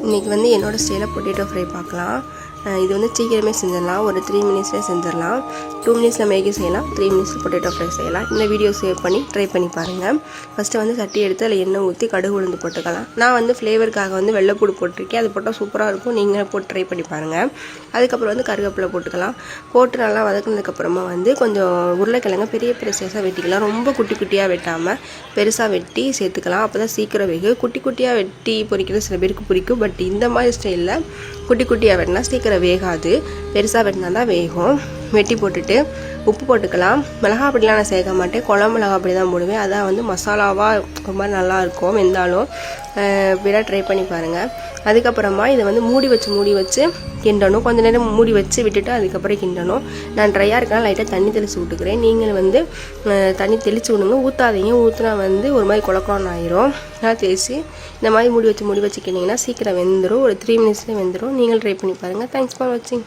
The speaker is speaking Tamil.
இன்றைக்கி வந்து என்னோடய ஸ்டைலில் பொட்டேட்டோ ஃப்ரை பார்க்கலாம். இது வந்து சீக்கிரமே செஞ்சிடலாம். ஒரு 3 மினிட்ஸ்லேயே செஞ்சிடலாம். 2 மினிட்ஸில் மேகி செய்யலாம், 3 மினிட்ஸில் பொட்டேட்டோ ஃப்ரை செய்யலாம். இந்த வீடியோ சேவ் பண்ணி ட்ரை பண்ணி பாருங்கள். ஃபஸ்ட்டு வந்து சட்டி எடுத்து அதில் எண்ணெய் ஊற்றி கடுகு உளுந்து போட்டுக்கலாம். நான் வந்து ஃப்ளேவருக்காக வந்து வெள்ளைப்பூடு போட்டிருக்கேன். அது போட்டால் சூப்பராக இருக்கும். நீங்கள் போட்டு ட்ரை பண்ணி பாருங்கள். அதுக்கப்புறம் வந்து கருவேப்பிலை போட்டுக்கலாம். போட்டு நல்லா வதக்குனதுக்கப்புறமா வந்து கொஞ்சம் உருளைக்கிழங்கு பெரிய பெரிய சைஸாக வெட்டிக்கலாம். ரொம்ப குட்டி குட்டியாக வெட்டாமல் பெருசாக வெட்டி சேர்த்துக்கலாம். அப்போ தான் சீக்கிரம் வேகும். குட்டி குட்டியாக வெட்டி பொரிக்கிறது சில பேருக்கு பிடிக்கும். பட் இந்த மாதிரி ஸ்டைலில் குட்டி குட்டியாக வெட்டினா சீக்கிரம் வேகாது. பெருசாக வெட்டினா தான் வேகும். வெட்டி போட்டுட்டு உப்பு போட்டுக்கலாம். மிளகாய் பொடிலாம் நான் சேர்க்க மாட்டேன். குழம்பு மிளகாய் பொடி தான் போடுவேன். அதான் வந்து மசாலாவாக ரொம்ப நல்லாயிருக்கும். வெந்தாலும் இப்படிலாம் ட்ரை பண்ணி பாருங்கள். அதுக்கப்புறமா இதை வந்து மூடி வச்சு கிண்டணும். கொஞ்சம் நேரம் மூடி வச்சு விட்டுட்டு அதுக்கப்புறம் கிண்டணும். நான் ட்ரையாக இருக்கனால லைட்டாக தண்ணி தெளித்து விட்டுக்கிறேன். நீங்கள் வந்து தண்ணி தெளித்து விடுங்க. ஊற்றாதீங்க. ஊற்றினா வந்து ஒரு மாதிரி குழக்கொன்னு ஆயிரும். நான் தேய்ச்சி இந்த மாதிரி மூடி வச்சு கிண்டிங்கன்னா சீக்கிரம் வெந்துடும். ஒரு 3 மினிட்ஸ்லேயே வெந்துடும். நீங்கள் ட்ரை பண்ணி பாருங்கள். தேங்க்ஸ் ஃபார் வாட்சிங்.